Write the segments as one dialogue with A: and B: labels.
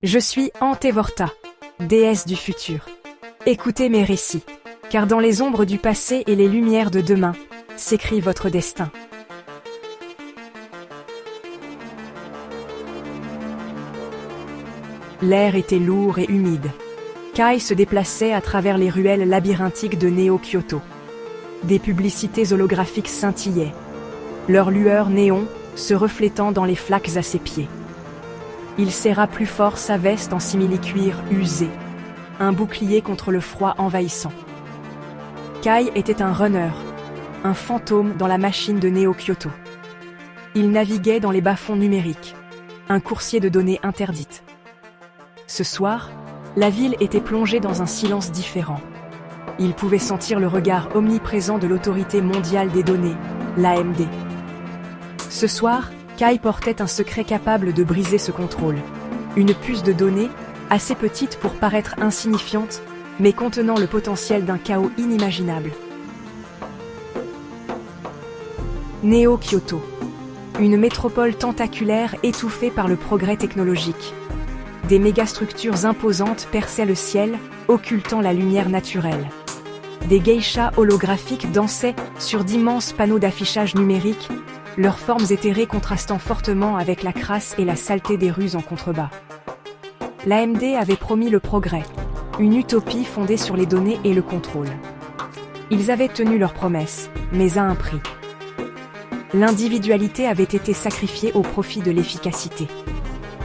A: Je suis Antevorta, déesse du futur. Écoutez mes récits, car dans les ombres du passé et les lumières de demain, s'écrit votre destin. L'air était lourd et humide. Kai se déplaçait à travers les ruelles labyrinthiques de Néo-Kyoto. Des publicités holographiques scintillaient, leurs lueurs néon se reflétant dans les flaques à ses pieds. Il serra plus fort sa veste en simili-cuir usé, un bouclier contre le froid envahissant. Kai était un runner, un fantôme dans la machine de Néo-Kyoto. Il naviguait dans les bas-fonds numériques, un coursier de données interdites. Ce soir, la ville était plongée dans un silence différent. Il pouvait sentir le regard omniprésent de l'autorité mondiale des données, l'AMD. Ce soir, Kai portait un secret capable de briser ce contrôle. Une puce de données, assez petite pour paraître insignifiante, mais contenant le potentiel d'un chaos inimaginable. Néo-Kyoto. Une métropole tentaculaire étouffée par le progrès technologique. Des mégastructures imposantes perçaient le ciel, occultant la lumière naturelle. Des geishas holographiques dansaient sur d'immenses panneaux d'affichage numérique, leurs formes éthérées contrastant fortement avec la crasse et la saleté des rues en contrebas. L'AMD avait promis le progrès, une utopie fondée sur les données et le contrôle. Ils avaient tenu leurs promesses, mais à un prix. L'individualité avait été sacrifiée au profit de l'efficacité.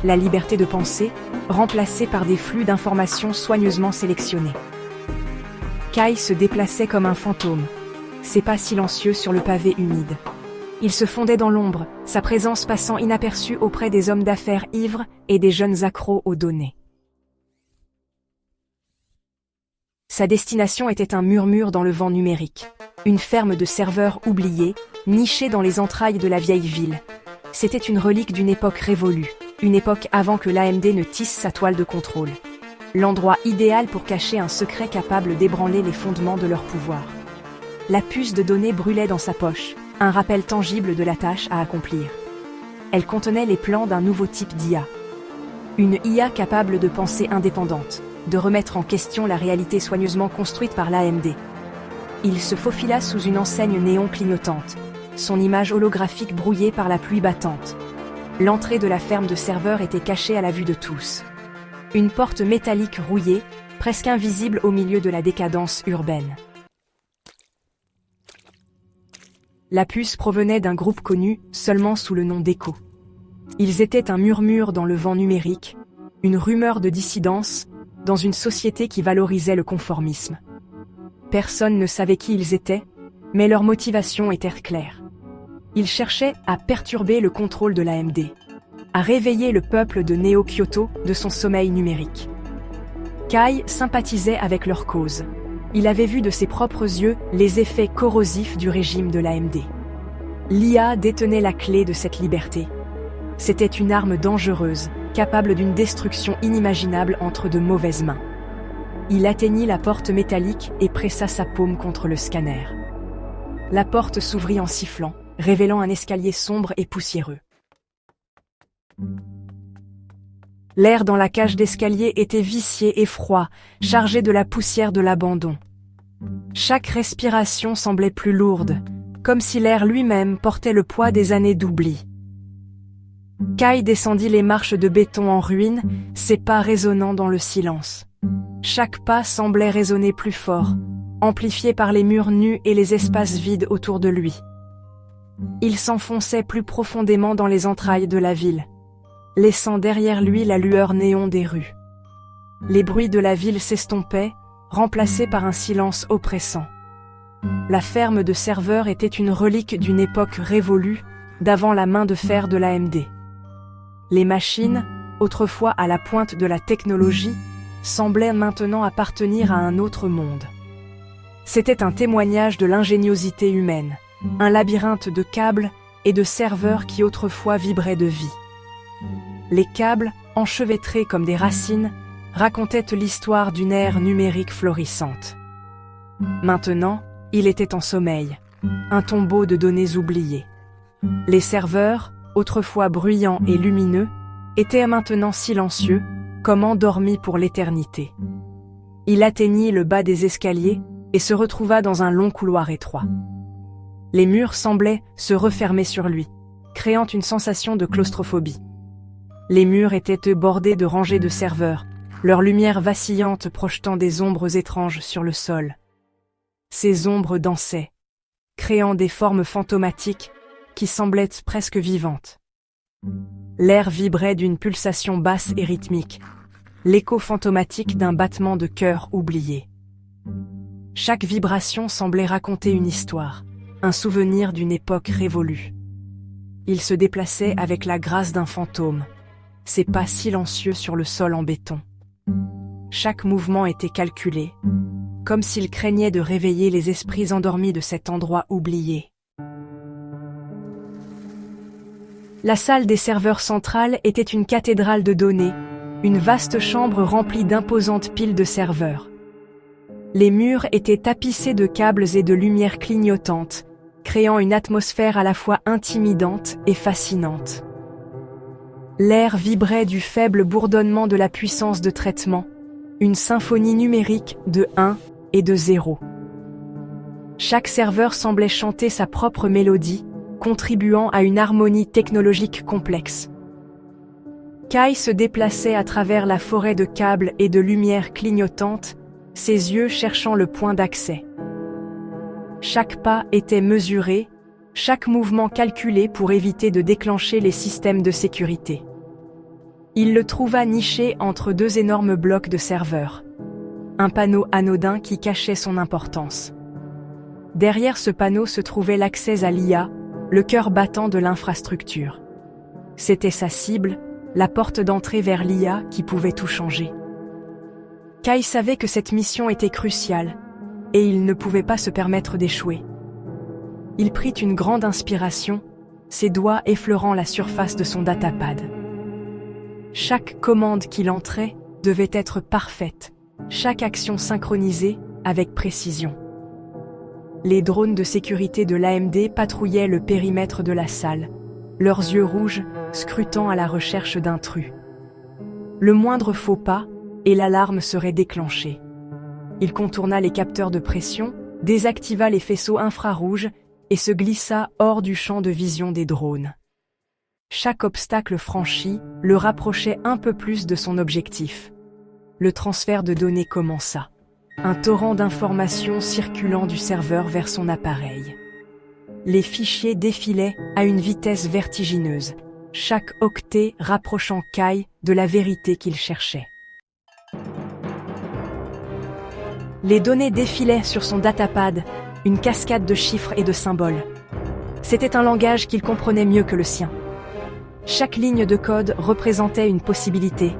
A: La liberté de penser, remplacée par des flux d'informations soigneusement sélectionnés. Kai se déplaçait comme un fantôme, ses pas silencieux sur le pavé humide. Il se fondait dans l'ombre, sa présence passant inaperçue auprès des hommes d'affaires ivres et des jeunes accros aux données. Sa destination était un murmure dans le vent numérique, une ferme de serveurs oubliés, nichée dans les entrailles de la vieille ville. C'était une relique d'une époque révolue, une époque avant que l'AMD ne tisse sa toile de contrôle. L'endroit idéal pour cacher un secret capable d'ébranler les fondements de leur pouvoir. La puce de données brûlait dans sa poche, un rappel tangible de la tâche à accomplir. Elle contenait les plans d'un nouveau type d'IA. Une IA capable de penser indépendante, de remettre en question la réalité soigneusement construite par l'AMD. Il se faufila sous une enseigne néon clignotante, son image holographique brouillée par la pluie battante. L'entrée de la ferme de serveurs était cachée à la vue de tous. Une porte métallique rouillée, presque invisible au milieu de la décadence urbaine. La puce provenait d'un groupe connu seulement sous le nom d'Echo. Ils étaient un murmure dans le vent numérique, une rumeur de dissidence, dans une société qui valorisait le conformisme. Personne ne savait qui ils étaient, mais leurs motivations étaient claires. Ils cherchaient à perturber le contrôle de l'AMD, à réveiller le peuple de Néo-Kyoto de son sommeil numérique. Kai sympathisait avec leur cause. Il avait vu de ses propres yeux les effets corrosifs du régime de l'AMD. L'IA détenait la clé de cette liberté. C'était une arme dangereuse, capable d'une destruction inimaginable entre de mauvaises mains. Il atteignit la porte métallique et pressa sa paume contre le scanner. La porte s'ouvrit en sifflant, révélant un escalier sombre et poussiéreux. L'air dans la cage d'escalier était vicié et froid, chargé de la poussière de l'abandon. Chaque respiration semblait plus lourde, comme si l'air lui-même portait le poids des années d'oubli. Kai descendit les marches de béton en ruine, ses pas résonnant dans le silence. Chaque pas semblait résonner plus fort, amplifié par les murs nus et les espaces vides autour de lui. Il s'enfonçait plus profondément dans les entrailles de la ville, laissant derrière lui la lueur néon des rues. Les bruits de la ville s'estompaient, remplacés par un silence oppressant. La ferme de serveurs était une relique d'une époque révolue, d'avant la main de fer de l'AMD. Les machines, autrefois à la pointe de la technologie, semblaient maintenant appartenir à un autre monde. C'était un témoignage de l'ingéniosité humaine, un labyrinthe de câbles et de serveurs qui autrefois vibraient de vie. Les câbles, enchevêtrés comme des racines, racontaient l'histoire d'une ère numérique florissante. Maintenant, il était en sommeil, un tombeau de données oubliées. Les serveurs, autrefois bruyants et lumineux, étaient maintenant silencieux, comme endormi pour l'éternité. Il atteignit le bas des escaliers et se retrouva dans un long couloir étroit. Les murs semblaient se refermer sur lui, créant une sensation de claustrophobie. Les murs étaient bordés de rangées de serveurs, leur lumière vacillante projetant des ombres étranges sur le sol. Ces ombres dansaient, créant des formes fantomatiques qui semblaient presque vivantes. L'air vibrait d'une pulsation basse et rythmique, l'écho fantomatique d'un battement de cœur oublié. Chaque vibration semblait raconter une histoire, un souvenir d'une époque révolue. Il se déplaçait avec la grâce d'un fantôme, ses pas silencieux sur le sol en béton. Chaque mouvement était calculé, comme s'il craignait de réveiller les esprits endormis de cet endroit oublié. La salle des serveurs centrale était une cathédrale de données, une vaste chambre remplie d'imposantes piles de serveurs. Les murs étaient tapissés de câbles et de lumières clignotantes, créant une atmosphère à la fois intimidante et fascinante. L'air vibrait du faible bourdonnement de la puissance de traitement, une symphonie numérique de 1 et de 0. Chaque serveur semblait chanter sa propre mélodie, contribuant à une harmonie technologique complexe. Kai se déplaçait à travers la forêt de câbles et de lumières clignotantes, ses yeux cherchant le point d'accès. Chaque pas était mesuré, chaque mouvement calculé pour éviter de déclencher les systèmes de sécurité. Il le trouva niché entre deux énormes blocs de serveurs. Un panneau anodin qui cachait son importance. Derrière ce panneau se trouvait l'accès à l'IA, le cœur battant de l'infrastructure. C'était sa cible, la porte d'entrée vers l'IA qui pouvait tout changer. Kai savait que cette mission était cruciale, et il ne pouvait pas se permettre d'échouer. Il prit une grande inspiration, ses doigts effleurant la surface de son datapad. Chaque commande qu'il entrait devait être parfaite, chaque action synchronisée avec précision. Les drones de sécurité de l'AMD patrouillaient le périmètre de la salle, leurs yeux rouges scrutant à la recherche d'intrus. Le moindre faux pas, et l'alarme serait déclenchée. Il contourna les capteurs de pression, désactiva les faisceaux infrarouges et se glissa hors du champ de vision des drones. Chaque obstacle franchi le rapprochait un peu plus de son objectif. Le transfert de données commença. Un torrent d'informations circulant du serveur vers son appareil. Les fichiers défilaient à une vitesse vertigineuse, chaque octet rapprochant Kai de la vérité qu'il cherchait. Les données défilaient sur son datapad, une cascade de chiffres et de symboles. C'était un langage qu'il comprenait mieux que le sien. Chaque ligne de code représentait une possibilité,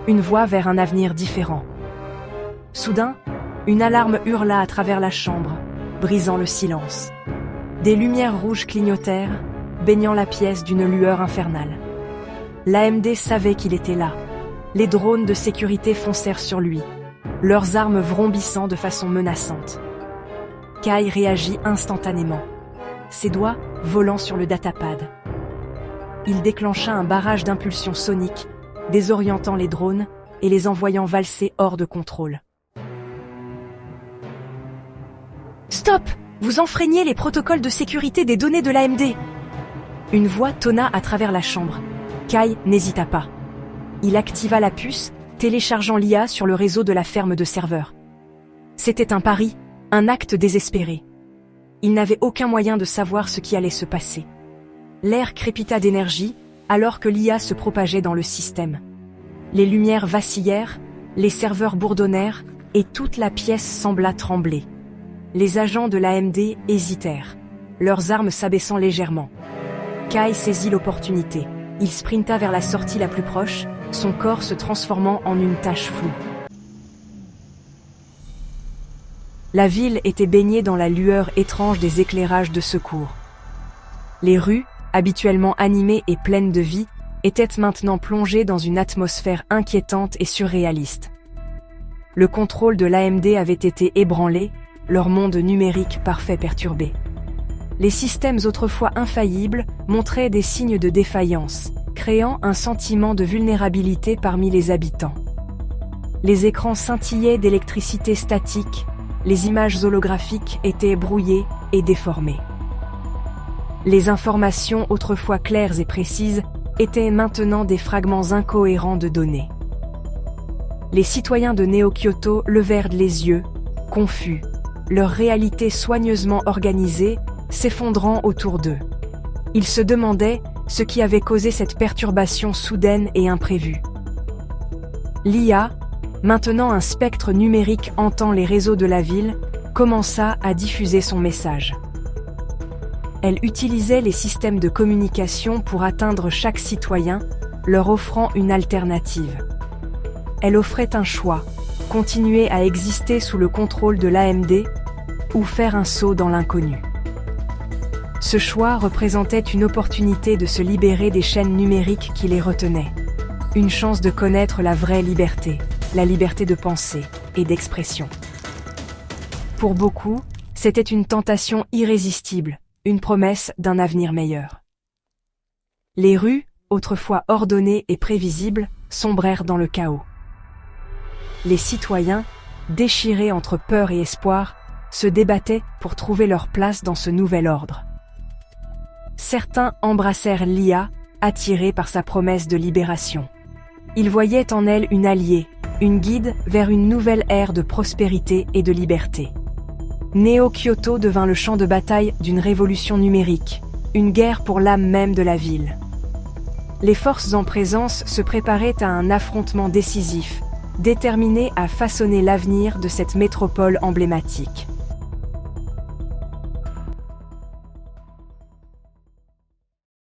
A: une voie vers un avenir différent. Soudain, une alarme hurla à travers la chambre, brisant le silence. Des lumières rouges clignotèrent, baignant la pièce d'une lueur infernale. L'AMD savait qu'il était là. Les drones de sécurité foncèrent sur lui, leurs armes vrombissant de façon menaçante. Kai réagit instantanément, ses doigts volant sur le datapad. Il déclencha un barrage d'impulsions soniques, désorientant les drones et les envoyant valser hors de contrôle. Stop! Vous enfreignez les protocoles de sécurité des données de l'AMD! Une voix tonna à travers la chambre. Kai n'hésita pas. Il activa la puce, téléchargeant l'IA sur le réseau de la ferme de serveurs. C'était un pari, un acte désespéré. Il n'avait aucun moyen de savoir ce qui allait se passer. L'air crépita d'énergie, alors que l'IA se propageait dans le système. Les lumières vacillèrent, les serveurs bourdonnèrent, et toute la pièce sembla trembler. Les agents de l'AMD hésitèrent, leurs armes s'abaissant légèrement. Kai saisit l'opportunité. Il sprinta vers la sortie la plus proche, son corps se transformant en une tache floue. La ville était baignée dans la lueur étrange des éclairages de secours. Les rues, habituellement animées et pleines de vie, étaient maintenant plongées dans une atmosphère inquiétante et surréaliste. Le contrôle de l'AMD avait été ébranlé, leur monde numérique parfait perturbé. Les systèmes autrefois infaillibles montraient des signes de défaillance, créant un sentiment de vulnérabilité parmi les habitants. Les écrans scintillaient d'électricité statique, les images holographiques étaient brouillées et déformées. Les informations autrefois claires et précises étaient maintenant des fragments incohérents de données. Les citoyens de Néo-Kyoto levèrent les yeux, confus, leur réalité soigneusement organisée s'effondrant autour d'eux. Ils se demandaient ce qui avait causé cette perturbation soudaine et imprévue. L'IA, maintenant un spectre numérique hantant les réseaux de la ville, commença à diffuser son message. Elle utilisait les systèmes de communication pour atteindre chaque citoyen, leur offrant une alternative. Elle offrait un choix, continuer à exister sous le contrôle de l'AMD ou faire un saut dans l'inconnu. Ce choix représentait une opportunité de se libérer des chaînes numériques qui les retenaient. Une chance de connaître la vraie liberté, la liberté de penser et d'expression. Pour beaucoup, c'était une tentation irrésistible, une promesse d'un avenir meilleur. Les rues, autrefois ordonnées et prévisibles, sombrèrent dans le chaos. Les citoyens, déchirés entre peur et espoir, se débattaient pour trouver leur place dans ce nouvel ordre. Certains embrassèrent l'IA, attirés par sa promesse de libération. Ils voyaient en elle une alliée, une guide vers une nouvelle ère de prospérité et de liberté. Néo-Kyoto devint le champ de bataille d'une révolution numérique, une guerre pour l'âme même de la ville. Les forces en présence se préparaient à un affrontement décisif, déterminées à façonner l'avenir de cette métropole emblématique.